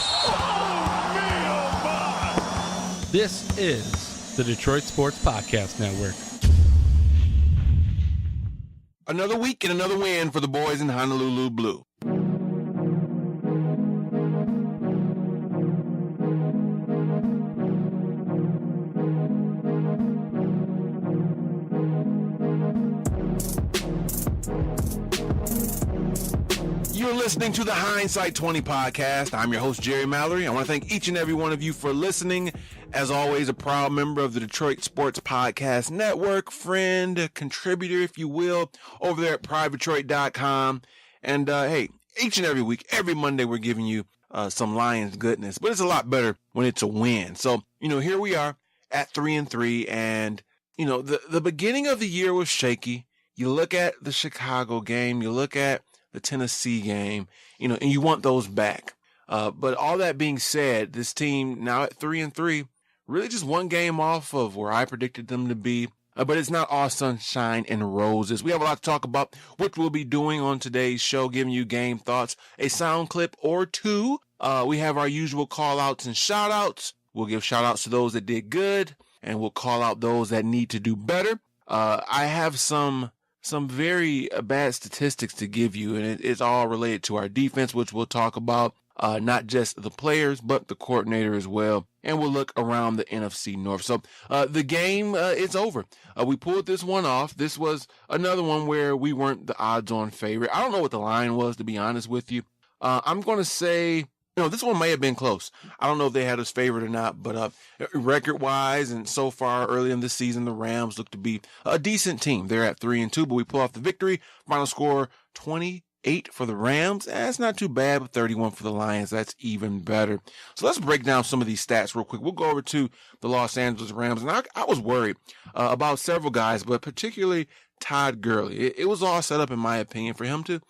Oh, me, oh, my. This is the Detroit Sports Podcast Network. Another week and another win for the boys in Honolulu Blue. You're listening to the Hindsight 20 podcast. I'm your host, Jerry Mallory. I want to thank each and every one of you for listening. As always, a proud member of the Detroit Sports Podcast Network, friend, contributor, if you will, over there at privadetroit.com. And hey, each and every week, every Monday, we're giving you some Lions goodness. But it's a lot better when it's a win. So, here we are at 3-3. And, the beginning of the year was shaky. You look at the Chicago game, you look at the Tennessee game, and you want those back. But all that being said, this team now at 3-3, really just one game off of where I predicted them to be. But it's not all sunshine and roses. We have a lot to talk about, which we'll be doing on today's show, giving you game thoughts, a sound clip or two. We have our usual call outs and shout outs. We'll give shout outs to those that did good, and we'll call out those that need to do better. I have some very bad statistics to give you, and it's all related to our defense, which we'll talk about, not just the players, but the coordinator as well. And we'll look around the NFC North. So the game is over. We pulled this one off. This was another one where we weren't the odds-on favorite. I don't know what the line was, to be honest with you. I'm going to say, this one may have been close. I don't know if they had us favored or not, but record-wise and so far early in the season, the Rams look to be a decent team. They're at 3-2, but we pull off the victory. Final score, 28 for the Rams. That's not too bad, but 31 for the Lions. That's even better. So let's break down some of these stats real quick. We'll go over to the Los Angeles Rams, and I was worried about several guys, but particularly Todd Gurley. It was all set up, in my opinion, for him to,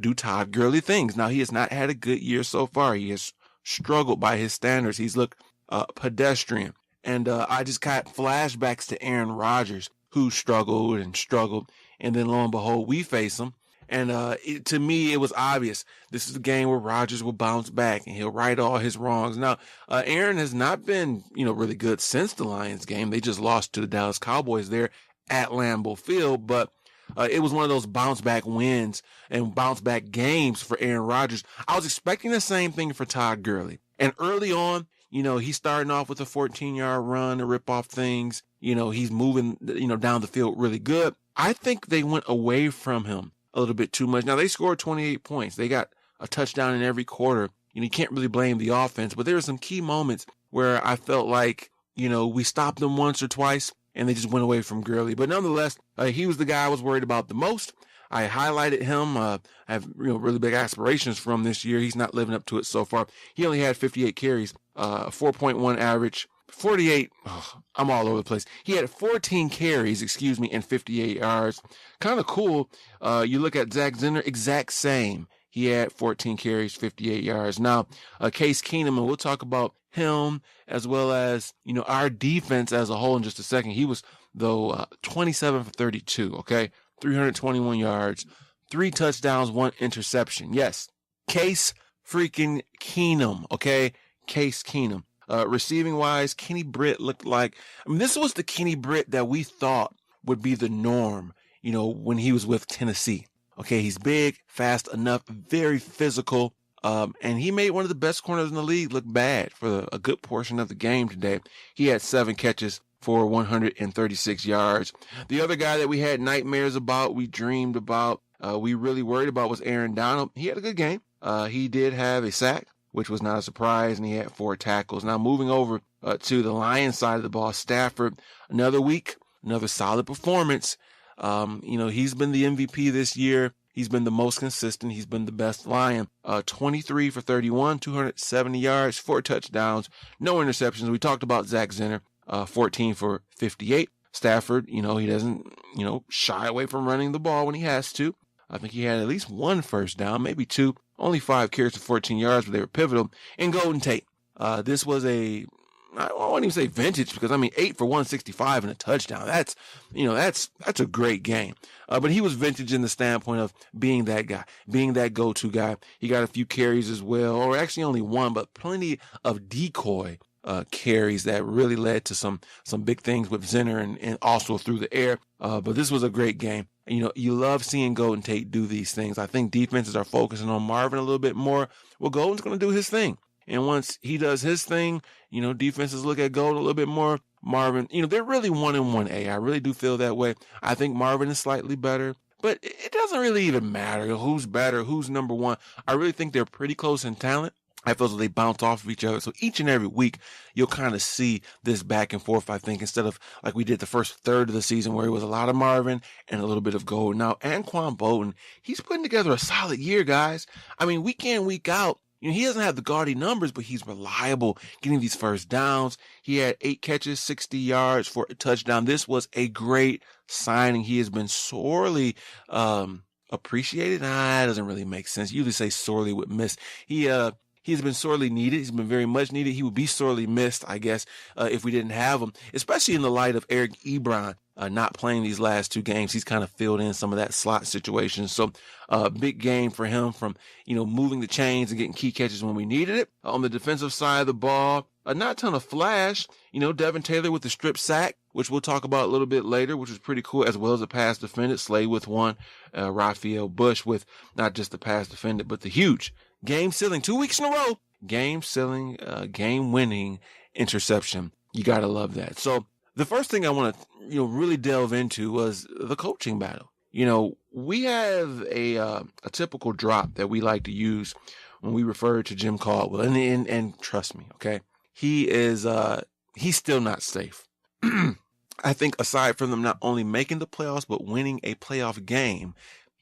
do Todd Gurley things. Now, he has not had a good year so far. He has struggled by his standards. He's looked pedestrian. And I just got flashbacks to Aaron Rodgers, who struggled. And then lo and behold, we face him. And to me, it was obvious. This is a game where Rodgers will bounce back and he'll right all his wrongs. Now, Aaron has not been, really good since the Lions game. They just lost to the Dallas Cowboys there at Lambeau Field. But it was one of those bounce back wins and bounce back games for Aaron Rodgers. I was expecting the same thing for Todd Gurley. And early on, he's starting off with a 14-yard run to rip off things. He's moving, down the field really good. I think they went away from him a little bit too much. Now, they scored 28 points. They got a touchdown in every quarter. You can't really blame the offense, but there were some key moments where I felt like, we stopped them once or twice and they just went away from Gurley. But nonetheless, he was the guy I was worried about the most. I highlighted him. I have really big aspirations from this year. He's not living up to it so far. He only had 58 carries, 4.1 average, 48. I'm all over the place. He had 14 carries, and 58 yards. Kind of cool. You look at Zach Zenner, exact same. He had 14 carries, 58 yards. Now, Case Keenum, and we'll talk about him as well as, our defense as a whole in just a second. He was, though, 27 for 32, okay? 321 yards, 3 touchdowns, 1 interception. Yes, Case freaking Keenum, okay? Case Keenum. Receiving-wise, Kenny Britt looked like, this was the Kenny Britt that we thought would be the norm, when he was with Tennessee. Okay, he's big, fast enough, very physical, and he made one of the best corners in the league look bad for a good portion of the game today. He had 7 catches for 136 yards. The other guy that we had nightmares about, we dreamed about, we really worried about was Aaron Donald. He had a good game. He did have a sack, which was not a surprise, and he had 4 tackles. Now, moving over to the Lions side of the ball, Stafford, another week, another solid performance. He's been the MVP this year. He's been the most consistent. He's been the best Lion. 23 for 31, 270 yards, 4 touchdowns, no interceptions. We talked about Zach Zenner, 14 for 58. Stafford, he doesn't, shy away from running the ball when he has to. I think he had at least 1 first down, maybe 2. Only 5 carries for 14 yards, but they were pivotal. And Golden Tate. This was a I won't even say vintage because 8 for 165 and a touchdown. That's a great game. But he was vintage in the standpoint of being that guy, being that go-to guy. He got a few carries as well, or actually only one, but plenty of decoy carries that really led to some big things with Zenner and also through the air. But this was a great game. You love seeing Golden Tate do these things. I think defenses are focusing on Marvin a little bit more. Well, Golden's going to do his thing. And once he does his thing, defenses look at Golden a little bit more. Marvin, they're really 1 and 1A. I really do feel that way. I think Marvin is slightly better, but it doesn't really even matter who's better, who's number one. I really think they're pretty close in talent. I feel as though they bounce off of each other. So each and every week, you'll kind of see this back and forth, I think, instead of like we did the first third of the season where it was a lot of Marvin and a little bit of Golden. Now, Anquan Bolden, he's putting together a solid year, guys. Week in, week out, he doesn't have the gaudy numbers, but he's reliable getting these first downs. He had 8 catches, 60 yards for a touchdown. This was a great signing. He has been sorely appreciated. It doesn't really make sense. You usually say sorely with miss. He's been sorely needed. He's been very much needed. He would be sorely missed, I guess, if we didn't have him, especially in the light of Eric Ebron not playing these last 2 games. He's kind of filled in some of that slot situation. So big game for him from, moving the chains and getting key catches when we needed it. On the defensive side of the ball, not a ton of flash. Devin Taylor with the strip sack, which we'll talk about a little bit later, which was pretty cool, as well as the pass defended. Slade with one, Raphael Bush with not just the pass defended, but the huge game-sealing 2 weeks in a row, game-sealing, game-winning interception. You got to love that. So the first thing I want to, really delve into was the coaching battle. We have a typical drop that we like to use when we refer to Jim Caldwell. And trust me, okay, he's still not safe. I think aside from them not only making the playoffs, but winning a playoff game,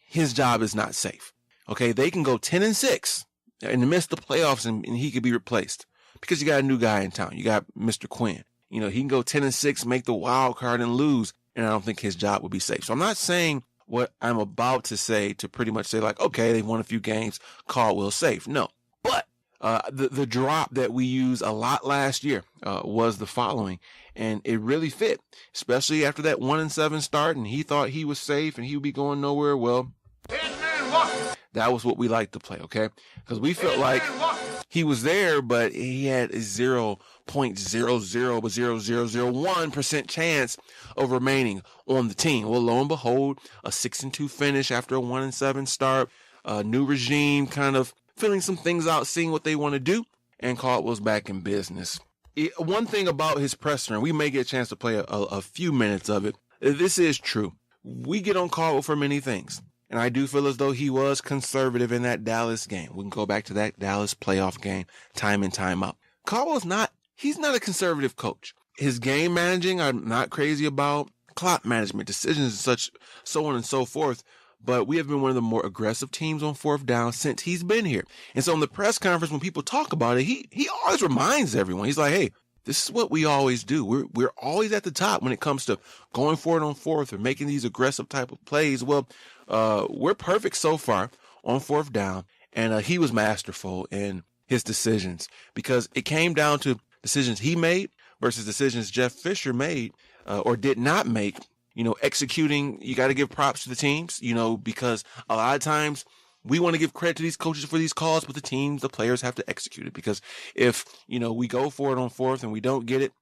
his job is not safe. Okay, they can go 10-6 in the midst of the playoffs and he could be replaced because you got a new guy in town. You got Mr. Quinn. He can go 10-6, make the wild card and lose. And I don't think his job would be safe. So I'm not saying what I'm about to say to pretty much say like, okay, they won a few games, Caldwell's safe. No, but the drop that we used a lot last year was the following, and it really fit, especially after that 1-7 start, and he thought he was safe and he would be going nowhere. Well, that was what we like to play, okay? Because we felt like he was there, but he had a 0.0001% chance of remaining on the team. Well, lo and behold, a 6-2 finish after a 1-7 start, a new regime kind of filling some things out, seeing what they want to do, and Caldwell's back in business. One thing about his presser, and we may get a chance to play a few minutes of it, this is true. We get on Caldwell for many things. And I do feel as though he was conservative in that Dallas game. We can go back to that Dallas playoff game time and time out. Caldwell's he's not a conservative coach. His game managing, I'm not crazy about. Clock management, decisions and such, so on and so forth. But we have been one of the more aggressive teams on 4th down since he's been here. And so in the press conference, when people talk about it, he always reminds everyone. He's like, hey, this is what we always do. We're always at the top when it comes to going for it on 4th or making these aggressive type of plays. Well, we're perfect so far on 4th down, and he was masterful in his decisions because it came down to decisions he made versus decisions Jeff Fisher made or did not make. Executing, you got to give props to the teams, because a lot of times we want to give credit to these coaches for these calls, but the players have to execute it because if, we go for it on 4th and we don't get it,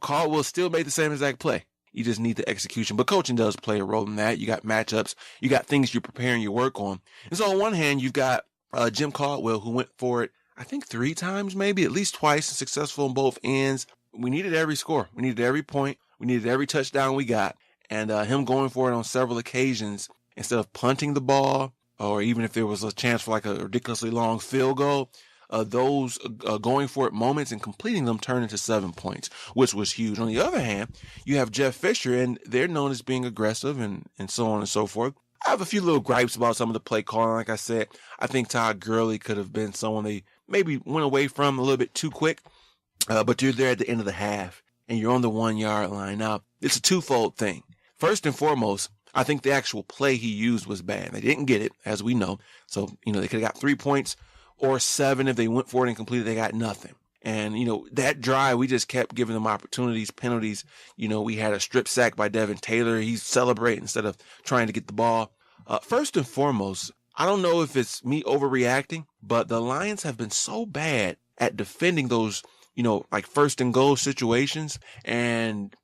Caldwell still made the same exact play. You just need the execution. But coaching does play a role in that. You got matchups. You got things you're preparing your work on. And so on one hand, you've got Jim Caldwell who went for it, I think 3 times, maybe at least twice, successful on both ends. We needed every score. We needed every point. We needed every touchdown we got. And him going for it on several occasions instead of punting the ball or even if there was a chance for like a ridiculously long field goal, those going for it moments and completing them turned into 7 points, which was huge. On the other hand, you have Jeff Fisher, and they're known as being aggressive and so on and so forth. I have a few little gripes about some of the play calling. Like I said, I think Todd Gurley could have been someone they maybe went away from a little bit too quick, but you're there at the end of the half, and you're on the 1 yard line. Now, it's a twofold thing. First and foremost, I think the actual play he used was bad. They didn't get it, as we know. So, they could have got 3 points or 7 if they went for it and completed. They got nothing. And, that drive, we just kept giving them opportunities, penalties. We had a strip sack by Devin Taylor. He's celebrating instead of trying to get the ball. First and foremost, I don't know if it's me overreacting, but the Lions have been so bad at defending those, like first and goal situations. And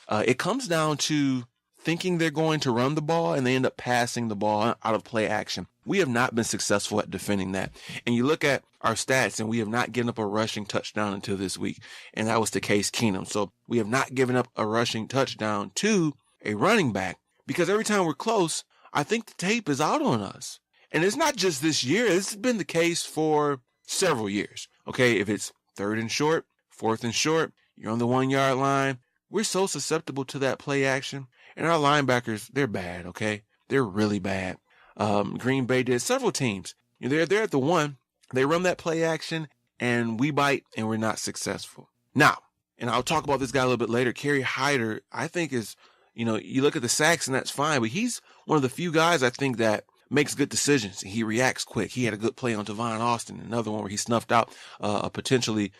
it comes down to thinking they're going to run the ball and they end up passing the ball out of play action. We have not been successful at defending that. And you look at our stats and we have not given up a rushing touchdown until this week. And that was to Case Keenum. So we have not given up a rushing touchdown to a running back because every time we're close, I think the tape is out on us. And it's not just this year. This has been the case for several years. Okay. If it's 3rd and short, 4th and short, you're on the 1 yard line. We're so susceptible to that play action. And our linebackers, they're bad, okay? They're really bad. Green Bay did several teams. They're at the 1. They run that play action, and we bite, and we're not successful. Now, and I'll talk about this guy a little bit later. Kerry Hyder, I think is, you look at the sacks, and that's fine. But he's one of the few guys I think that makes good decisions. He reacts quick. He had a good play on Devon Austin, another one where he snuffed out a potentially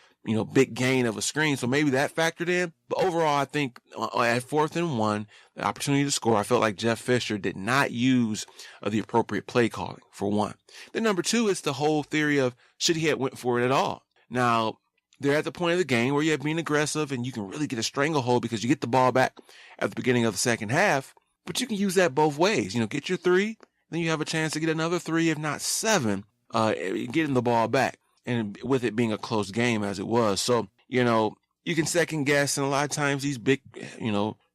big gain of a screen. So maybe that factored in. But overall, I think at 4th and 1, the opportunity to score, I felt like Jeff Fisher did not use the appropriate play calling, for one. Then number 2 is the whole theory of should he have went for it at all. Now, they're at the point of the game where you're being aggressive and you can really get a stranglehold because you get the ball back at the beginning of the second half. But you can use that both ways. Get your 3, then you have a chance to get another 3, if not 7, getting the ball back. And with it being a close game as it was. So, you can second guess. And a lot of times these big,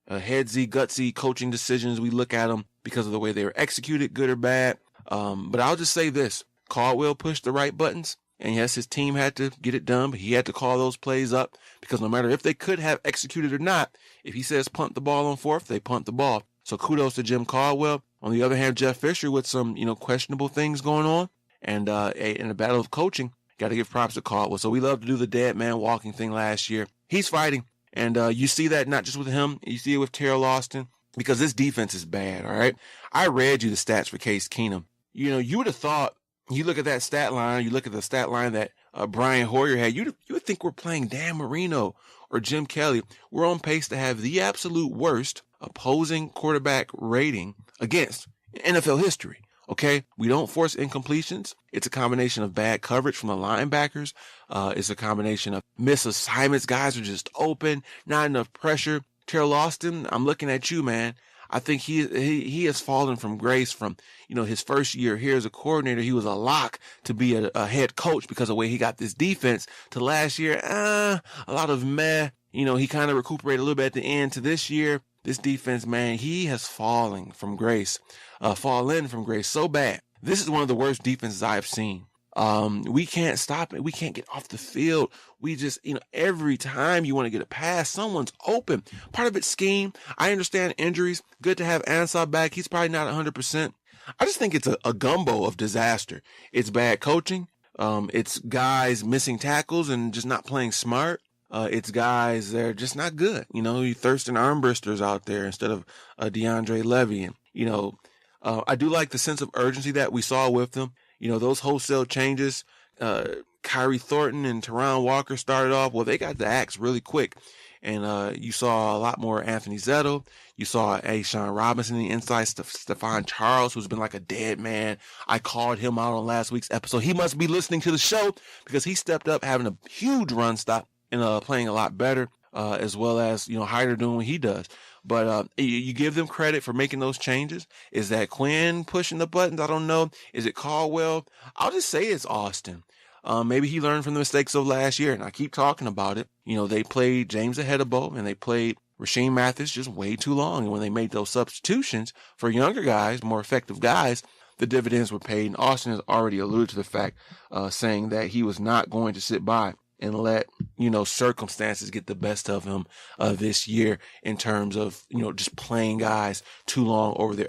headsy, gutsy coaching decisions, we look at them because of the way they were executed, good or bad. But I'll just say this. Caldwell pushed the right buttons. And yes, his team had to get it done, but he had to call those plays up because no matter if they could have executed or not, if he says punt the ball on 4th, they punt the ball. So kudos to Jim Caldwell. On the other hand, Jeff Fisher with some, questionable things going on. And in a battle of coaching, got to give props to Caldwell. So we love to do the dead man walking thing last year. He's fighting. And you see that not just with him. You see it with Terrell Austin because this defense is bad, all right? I read you the stats for Case Keenum. You would have thought, you look at that stat line, you look at the stat line that Brian Hoyer had, you would think we're playing Dan Marino or Jim Kelly. We're on pace to have the absolute worst opposing quarterback rating against NFL history. Okay, we don't force incompletions. It's a combination of bad coverage from the linebackers. It's a combination of misassignments. Guys are just open, not enough pressure. Terrell Austin, I'm looking at you, man. I think he has fallen from grace from, his first year here as a coordinator. He was a lock to be a head coach because of the way he got this defense to last year. A lot of meh. He kind of recuperated a little bit at the end to this year. This defense, man, he has fallen from grace so bad. This is one of the worst defenses I've seen. We can't stop it. We can't get off the field. We just, every time you want to get a pass, someone's open. Part of it's scheme. I understand injuries. Good to have Ansah back. He's probably not 100%. I just think it's a gumbo of disaster. It's bad coaching. It's guys missing tackles and just not playing smart. It's guys that are just not good. You Thurston Armbristers out there instead of DeAndre Levy. And, I do like the sense of urgency that we saw with them. Those wholesale changes, Kyrie Thornton and Teron Walker started off. Well, they got the axe really quick. And you saw a lot more Anthony Zettel. You saw Sean Robinson in the inside, Stephon Charles, who's been like a dead man. I called him out on last week's episode. He must be listening to the show because he stepped up having a huge run stop and playing a lot better, as well as, Hyder doing what he does. But you give them credit for making those changes. Is that Quinn pushing the buttons? I don't know. Is it Caldwell? I'll just say it's Austin. Maybe he learned from the mistakes of last year, and I keep talking about it. They played James Ahedebo, and they played Rasheem Mathis just way too long. And when they made those substitutions for younger guys, more effective guys, the dividends were paid. And Austin has already alluded to the fact, saying that he was not going to sit by and let, circumstances get the best of him this year in terms of, just playing guys too long over their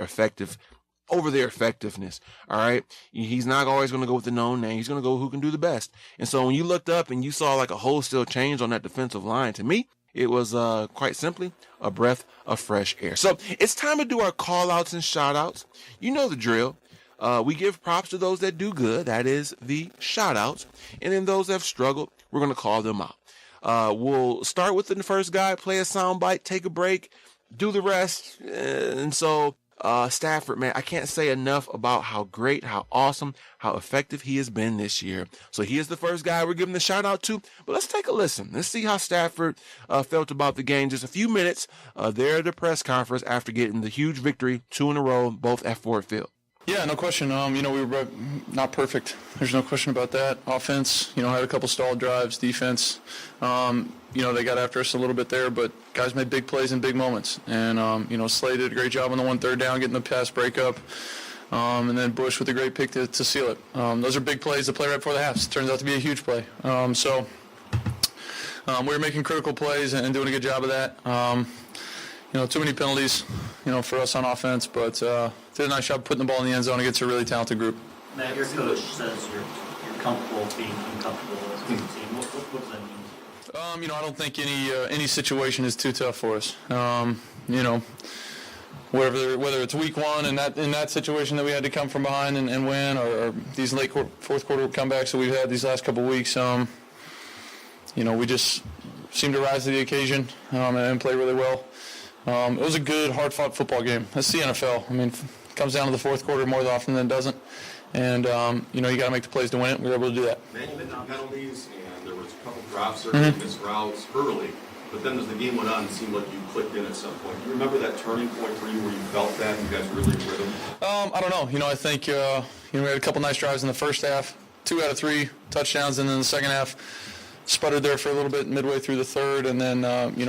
effectiveness. All right. He's not always going to go with the known name. He's going to go who can do the best. And so when you looked up and you saw like a wholesale change on that defensive line, to me, it was quite simply a breath of fresh air. So it's time to do our call outs and shout outs. You know the drill. We give props to those that do good. That is the shoutouts. And then those that have struggled, we're going to call them out. We'll start with the first guy, play a soundbite, take a break, do the rest. And so Stafford, man, I can't say enough about how great, how awesome, how effective he has been this year. So he is the first guy we're giving the shout out to. But let's take a listen. Let's see how Stafford felt about the game. Just a few minutes there at the press conference after getting the huge victory, 2 in a row, both at Ford Field. Yeah, no question. We were not perfect. There's no question about that. Offense, had a couple stalled drives. Defense, they got after us a little bit there, but guys made big plays in big moments. And, Slay did a great job on the 1 3rd down, getting the pass breakup. And then Bush with a great pick to seal it. Those are big plays to play right before the half. It turns out to be a huge play. We were making critical plays and doing a good job of that. Too many penalties, for us on offense, but did a nice job putting the ball in the end zone against a really talented group. Matt, your coach says you're comfortable being uncomfortable as a team. What does that mean? I don't think any situation is too tough for us. Whether it's week 1 and in that situation that we had to come from behind and win, or these late fourth quarter comebacks that we've had these last couple of weeks, we just seem to rise to the occasion and play really well. It was a good, hard-fought football game. That's the NFL. It comes down to the fourth quarter more often than it doesn't. And, you got to make the plays to win it. We were able to do that. Man, you mentioned penalties, and there was a couple drops, certainly missed routes early. But then as the game went on, it seemed like you clicked in at some point. Do you remember that turning point for you where you felt that and you guys really in rhythm? I don't know. I think, we had a couple nice drives in the first half, 2 out of 3 touchdowns, and then the second half sputtered there for a little bit midway through the third, and then,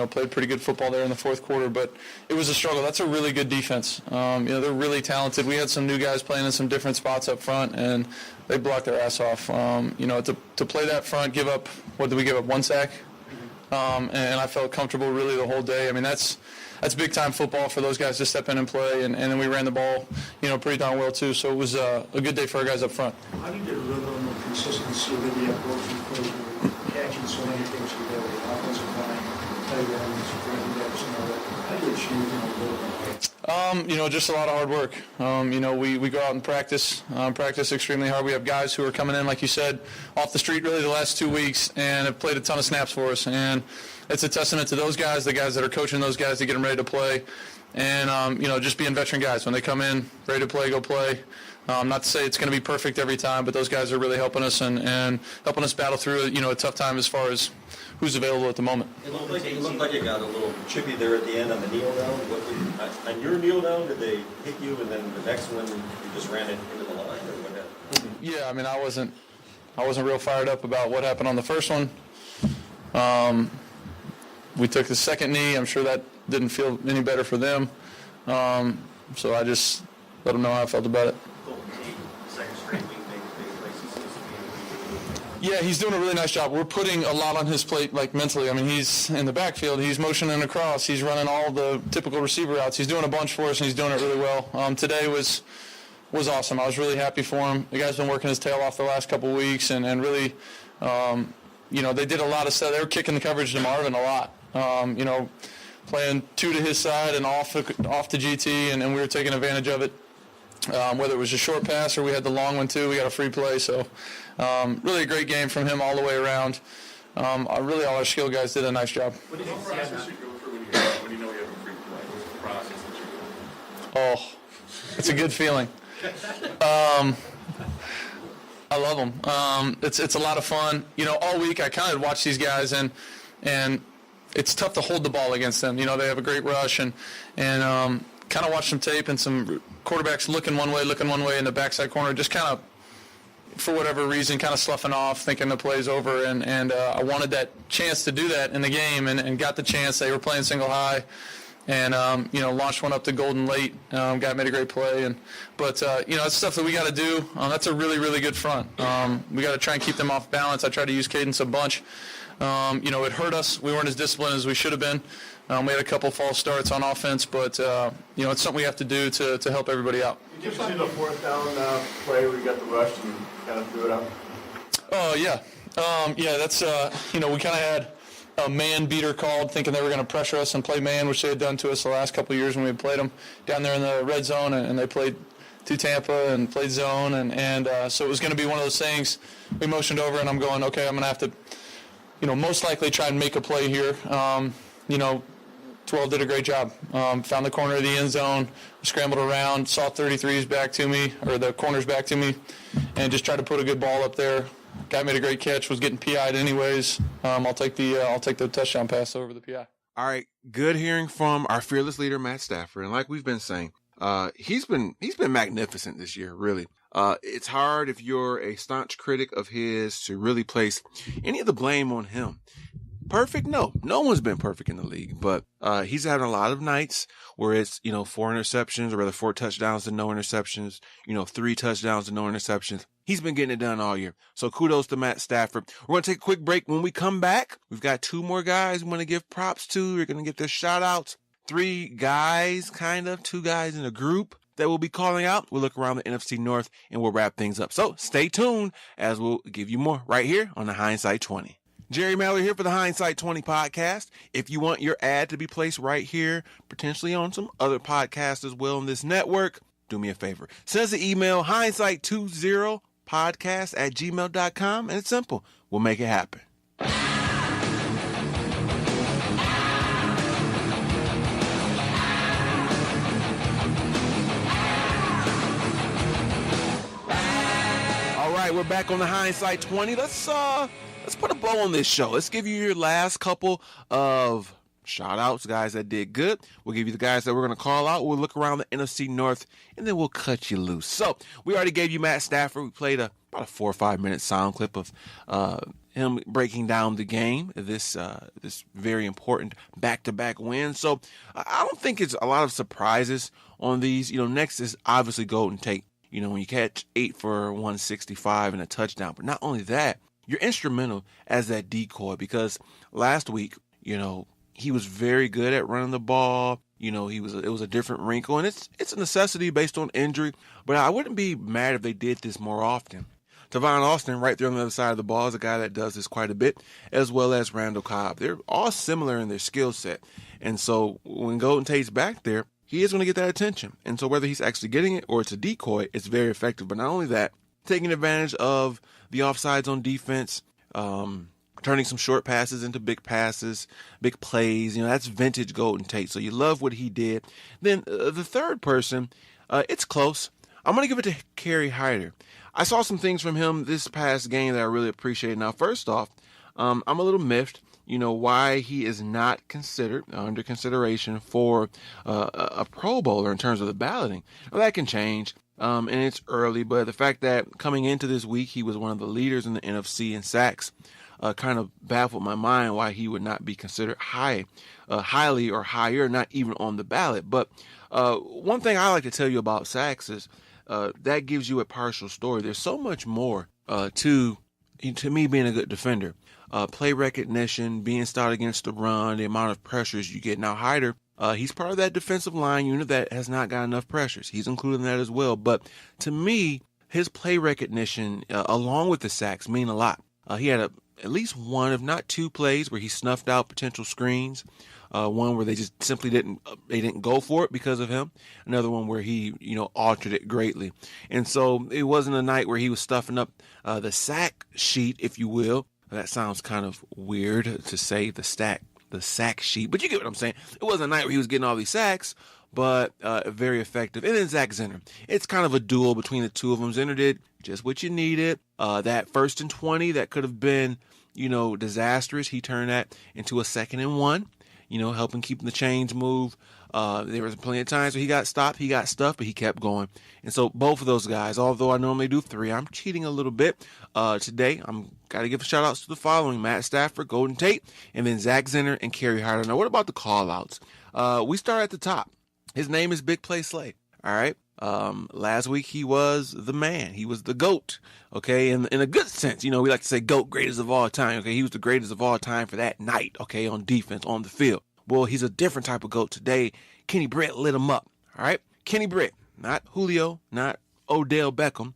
played pretty good football there in the fourth quarter. But it was a struggle. That's a really good defense. They're really talented. We had some new guys playing in some different spots up front, and they blocked their ass off. To play that front, give up, what did we give up, 1 sack? And I felt comfortable really the whole day. That's big-time football for those guys to step in and play, and then we ran the ball, pretty darn well too. So it was a good day for our guys up front. How do you get a rhythm of consistency with the approach and plays? Catching so many things together, offensive line, tight ends, running backs, and all that. How do you achieve just a lot of hard work. We go out and practice extremely hard. We have guys who are coming in, like you said, off the street really the last 2 weeks and have played a ton of snaps for us. And it's a testament to those guys, the guys that are coaching those guys to get them ready to play. And, just being veteran guys. When they come in, ready to play, go play. Not to say it's going to be perfect every time, but those guys are really helping us and helping us battle through a tough time as far as who's available at the moment. It looked like it got a little chippy there at the end on the kneel down. On your kneel down, did they hit you, and then the next one you just ran it into the line, or what happened? Yeah, I wasn't real fired up about what happened on the first one. We took the second knee. I'm sure that didn't feel any better for them. So I just let them know how I felt about it. Yeah, he's doing a really nice job. We're putting a lot on his plate, mentally. He's in the backfield. He's motioning across. He's running all the typical receiver routes. He's doing a bunch for us, and he's doing it really well. Today was awesome. I was really happy for him. The guy's been working his tail off the last couple of weeks, and really, they did a lot of stuff. They were kicking the coverage to Marvin a lot. Playing 2 to his side and off to GT, and we were taking advantage of it. Whether it was a short pass or we had the long one too, we got a free play. So really a great game from him all the way around. Really all our skill guys did a nice job. What process you go through when you know you have a free play? What's the process that you go through? Oh, it's a good feeling. I love them. It's a lot of fun. All week I kind of watch these guys and it's tough to hold the ball against them. They have a great rush and kind of watch some tape and some quarterbacks looking one way in the backside corner, just kind of, for whatever reason, kind of sloughing off, thinking the play's over. And I wanted that chance to do that in the game and got the chance. They were playing single high and, launched one up to Golden late. Guy made a great play. But it's stuff that we got to do. That's a really, really good front. We got to try and keep them off balance. I tried to use cadence a bunch. It hurt us. We weren't as disciplined as we should have been. We had a couple false starts on offense, but, it's something we have to do to help everybody out. Did you see the 4th down play where you got the rush and kind of threw it out? Oh, yeah. That's, we kind of had a man beater called, thinking they were going to pressure us and play man, which they had done to us the last couple of years when we had played them down there in the red zone, and they played to Tampa and played zone, and so it was going to be one of those things. We motioned over, and I'm going, okay, I'm going to have to, most likely try and make a play here. 12 did a great job. Found the corner of the end zone, scrambled around, saw 33s back to me, or the corners back to me, and just tried to put a good ball up there. Guy made a great catch, was getting PI'd anyways. I'll take the touchdown pass over the PI. All right, good hearing from our fearless leader, Matt Stafford. And like we've been saying, he's been magnificent this year, really. It's hard if you're a staunch critic of his to really place any of the blame on him. Perfect? No one's been perfect in the league, but he's had a lot of nights where it's 4 interceptions, or rather 4 touchdowns and no interceptions, 3 touchdowns and no interceptions. He's been getting it done all year. So kudos to Matt Stafford. We're going to take a quick break. When we come back, we've got 2 more guys we want to give props to. We're going to get their shout outs. 3 guys, 2 guys in a group that we'll be calling out. We'll look around the NFC North and we'll wrap things up. So stay tuned as we'll give you more right here on the Hindsight 20. Jerry Mallory here for the Hindsight 20 podcast. If you want your ad to be placed right here, potentially on some other podcasts as well in this network, do me a favor. Send us an email, hindsight20podcast@gmail.com, and it's simple. We'll make it happen. All right, we're back on the Hindsight 20. Let's put a bow on this show. Let's give you your last couple of shout-outs, guys that did good. We'll give you the guys that we're going to call out. We'll look around the NFC North, and then we'll cut you loose. So we already gave you Matt Stafford. We played about a 4 or 5 minute sound clip of him breaking down the game, this very important back-to-back win. So I don't think it's a lot of surprises on these. Next is obviously Golden Tate. When you catch 8 for 165 and a touchdown. But not only that, you're instrumental as that decoy, because last week, he was very good at running the ball. It was a different wrinkle, and it's a necessity based on injury. But I wouldn't be mad if they did this more often. Tavon Austin, right there on the other side of the ball, is a guy that does this quite a bit, as well as Randall Cobb. They're all similar in their skill set. And so when Golden Tate's back there, he is going to get that attention. And so whether he's actually getting it or it's a decoy, it's very effective. But not only that, taking advantage of the offsides on defense, turning some short passes into big passes, big plays. That's vintage Golden Tate. So you love what he did. Then the third person, it's close. I'm going to give it to Kerry Hyder. I saw some things from him this past game that I really appreciated. Now, first off, I'm a little miffed, why he is not under consideration for a Pro Bowler in terms of the balloting. Well, that can change. And it's early, but the fact that coming into this week, he was one of the leaders in the NFC in sacks, kind of baffled my mind why he would not be considered highly or higher, not even on the ballot. But one thing I like to tell you about sacks is that gives you a partial story. There's so much more to me being a good defender. Play recognition, being stout against the run, the amount of pressures you get. Now, Hyder, he's part of that defensive line unit that has not got enough pressures. He's included in that as well. But to me, his play recognition, along with the sacks, mean a lot. He had at least one, if not 2 plays where he snuffed out potential screens. One where they just simply didn't go for it because of him. Another one where he, altered it greatly. And so it wasn't a night where he was stuffing up the sack sheet, if you will. That sounds kind of weird to say, the sack sheet, but you get what I'm saying. It wasn't a night where he was getting all these sacks, but very effective. And then Zach Zinner. It's kind of a duel between the two of them. Zinner did just what you needed. That 1st and 20 that could have been, disastrous. He turned that into a 2nd and 1, helping keep the chains move. There was plenty of times where he got stopped, he got stuffed, but he kept going. And so both of those guys, although I normally do 3, I'm cheating a little bit. Today, I'm got to give shout outs to the following: Matt Stafford, Golden Tate, and then Zach Zinner and Kerry Hyder. Now, what about the call outs? We start at the top. His name is Big Play Slay. All right. Last week he was the man. He was the GOAT. Okay. In a good sense, we like to say GOAT, greatest of all time. Okay. He was the greatest of all time for that night. Okay. On defense, on the field. Well, he's a different type of GOAT today. Kenny Britt lit him up. All right. Kenny Britt, not Julio, not Odell Beckham.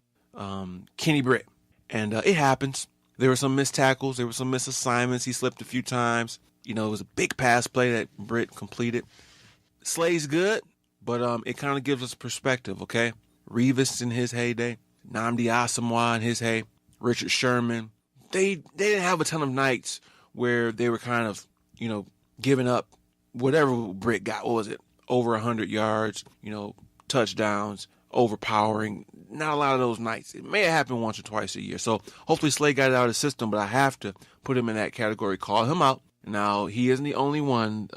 Kenny Britt. And it happens. There were some missed tackles. There were some missed assignments. He slipped a few times. It was a big pass play that Britt completed. Slay's good, but it kind of gives us perspective, okay? Revis in his heyday, Nnamdi Asomugha in his heyday, Richard Sherman. They didn't have a ton of nights where they were kind of, giving up whatever Britt got. What was it? Over 100 yards, touchdowns, overpowering. Not a lot of those nights. It may have happened once or twice a year. So hopefully Slay got it out of the system, but I have to put him in that category, call him out. Now, he isn't the only one.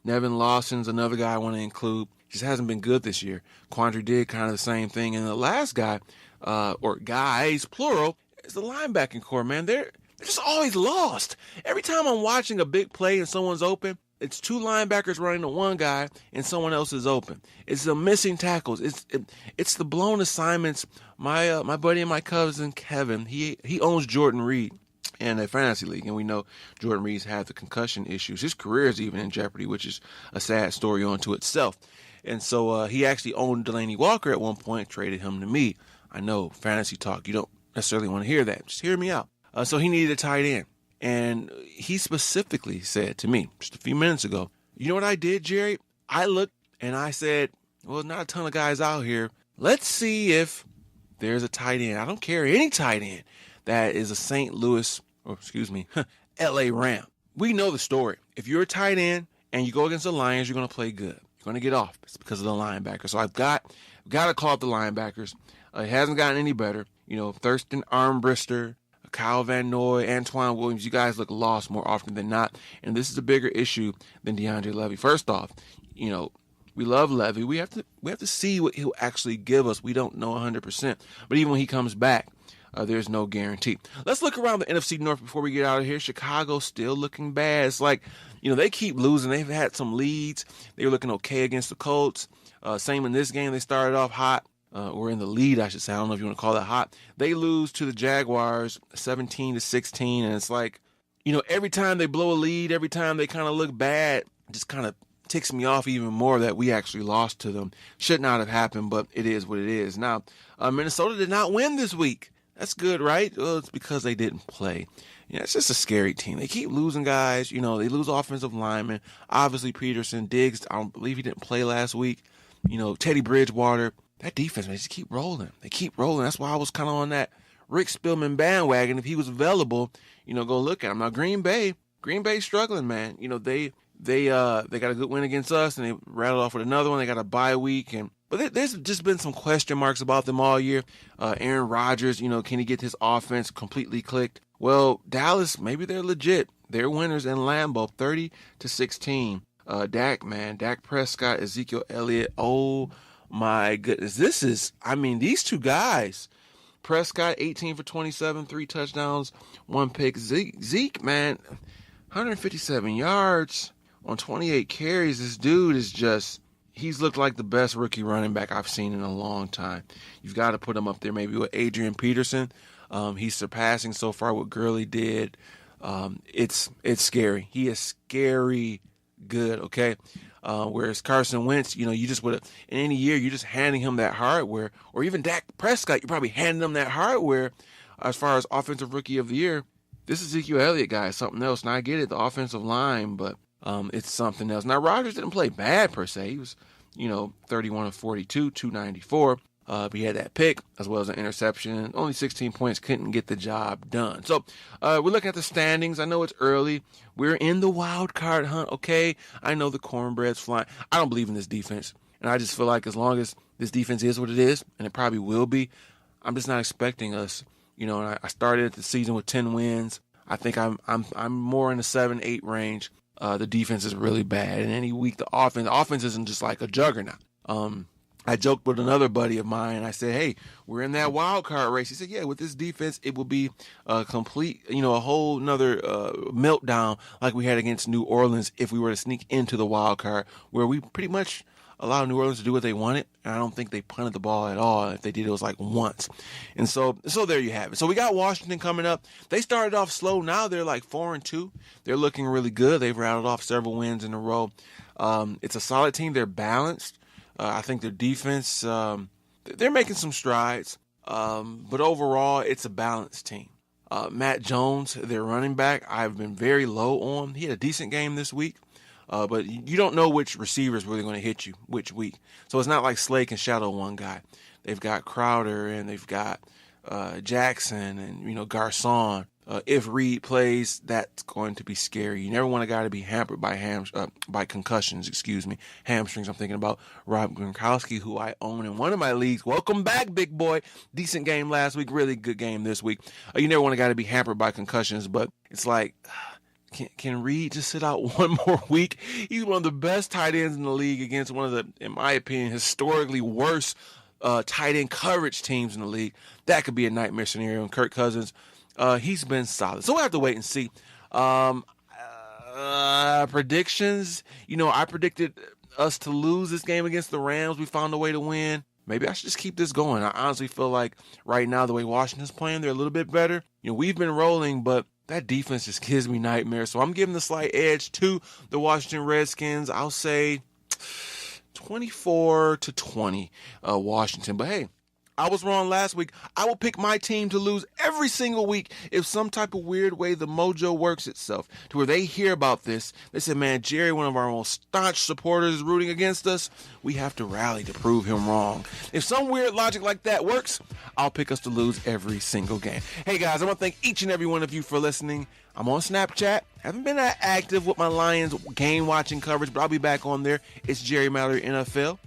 Nevin Lawson's another guy I want to include. Just hasn't been good this year. Quandre did kind of the same thing. And the last guy, or guys, plural, is the linebacking core, man. They're just always lost. Every time I'm watching a big play and someone's open, it's two linebackers running to one guy and someone else is open. It's the missing tackles. It's the blown assignments. My buddy and my cousin Kevin, he owns Jordan Reed in a fantasy league, and we know Jordan Reed's had the concussion issues. His career is even in jeopardy, which is a sad story unto itself. And so he actually owned Delaney Walker at one point, traded him to me. I know, fantasy talk, you don't necessarily want to hear that. Just hear me out. So he needed a tight end. And he specifically said to me just a few minutes ago, you know what I did, Jerry? I looked and I said, well, not a ton of guys out here. Let's see if there's a tight end. I don't care any tight end that is a St. Louis, LA Ram. We know the story. If you're a tight end and you go against the Lions, you're going to play good. You're going to get off. It's because of the linebacker. So I've got to call up the linebackers. It hasn't gotten any better. Thurston Armbrister, Kyle Van Noy, Antoine Williams, you guys look lost more often than not. And this is a bigger issue than DeAndre Levy. First off, we love Levy. We have to see what he'll actually give us. We don't know 100%. But even when he comes back, there's no guarantee. Let's look around the NFC North before we get out of here. Chicago still looking bad. It's like, they keep losing. They've had some leads. They were looking okay against the Colts. Same in this game. They started off hot. Or in the lead, I should say. I don't know if you want to call that hot. They lose to the Jaguars 17-16, and it's like, every time they blow a lead, every time they kind of look bad, it just kind of ticks me off even more that we actually lost to them. Should not have happened, but it is what it is. Now, Minnesota did not win this week. That's good, right? Well, it's because they didn't play. It's just a scary team. They keep losing guys. They lose offensive linemen. Obviously, Peterson, Diggs, I don't believe he didn't play last week. Teddy Bridgewater. That defense, man, just keep rolling. They keep rolling. That's why I was kind of on that Rick Spielman bandwagon. If he was available, go look at him. Now, Green Bay struggling, man. They got a good win against us, and they rattled off with another one. They got a bye week, but there's just been some question marks about them all year. Aaron Rodgers, can he get his offense completely clicked? Well, Dallas, maybe they're legit. They're winners in Lambeau, 30-16. Dak Prescott, Ezekiel Elliott. Oh my goodness, these two guys, Prescott, 18 for 27, 3 touchdowns, 1 pick. Zeke, man, 157 yards on 28 carries. This dude he's looked like the best rookie running back I've seen in a long time. You've got to put him up there maybe with Adrian Peterson. He's surpassing so far what Gurley did. It's scary. He is scary good, okay? Whereas Carson Wentz, you just would have, in any year, you're just handing him that hardware. Or even Dak Prescott, you're probably handing him that hardware as far as offensive rookie of the year. This Ezekiel Elliott guy is something else. Now, I get it, the offensive line, but it's something else. Now, Rodgers didn't play bad, per se. He was, 31 of 42, 294. He had that pick as well as an interception. Only 16 points, couldn't get the job done. So we're looking at the standings. I know it's early. We're in the wild card hunt, okay? I know the cornbread's flying. I don't believe in this defense. And I just feel like as long as this defense is what it is, and it probably will be, I'm just not expecting us. And I started the season with 10 wins. I think I'm more in the 7-8 range. The defense is really bad. And any week, the offense isn't just like a juggernaut. I joked with another buddy of mine. I said, hey, we're in that wild card race. He said, yeah, with this defense, it will be a complete, a whole nother meltdown like we had against New Orleans if we were to sneak into the wild card, where we pretty much allowed New Orleans to do what they wanted. And I don't think they punted the ball at all. If they did, it was like once. And so there you have it. So we got Washington coming up. They started off slow. Now they're like 4-2. They're looking really good. They've rattled off several wins in a row. It's a solid team. They're balanced. I think their defense, they're making some strides. But overall, it's a balanced team. Matt Jones, their running back, I've been very low on. He had a decent game this week. But you don't know which receiver is really going to hit you which week. So it's not like Slay can shadow one guy. they've got Crowder and they've got Jackson and, Garcon. If Reed plays, that's going to be scary. You never want a guy to be hampered by concussions, hamstrings. I'm thinking about Rob Gronkowski, who I own in one of my leagues. Welcome back, big boy. Decent game last week, really good game this week. You never want a guy to be hampered by concussions, but it's like, can Reed just sit out one more week? He's one of the best tight ends in the league against one of the, in my opinion, historically worst tight end coverage teams in the league. That could be a nightmare scenario. And Kirk Cousins, he's been solid. So we'll have to wait and see. Predictions. I predicted us to lose this game against the Rams. We found a way to win. Maybe I should just keep this going. I honestly feel like right now, the way Washington's playing, they're a little bit better. We've been rolling, but that defense just gives me nightmares. So I'm giving the slight edge to the Washington Redskins. I'll say 24-20, Washington. But hey, I was wrong last week. I will pick my team to lose every single week if some type of weird way the mojo works itself to where they hear about this. They say, man, Jerry, one of our most staunch supporters, is rooting against us. We have to rally to prove him wrong. If some weird logic like that works, I'll pick us to lose every single game. Hey, guys, I want to thank each and every one of you for listening. I'm on Snapchat. Haven't been that active with my Lions game watching coverage, but I'll be back on there. It's Jerry Mallory NFL.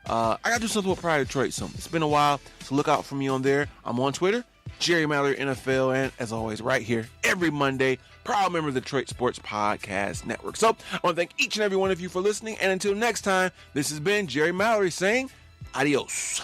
I got to do something with Pride Detroit soon. It's been a while, so look out for me on there. I'm on Twitter, Jerry Mallory NFL, and as always, right here every Monday, proud member of the Detroit Sports Podcast Network. So I want to thank each and every one of you for listening, and until next time, this has been Jerry Mallory saying adios.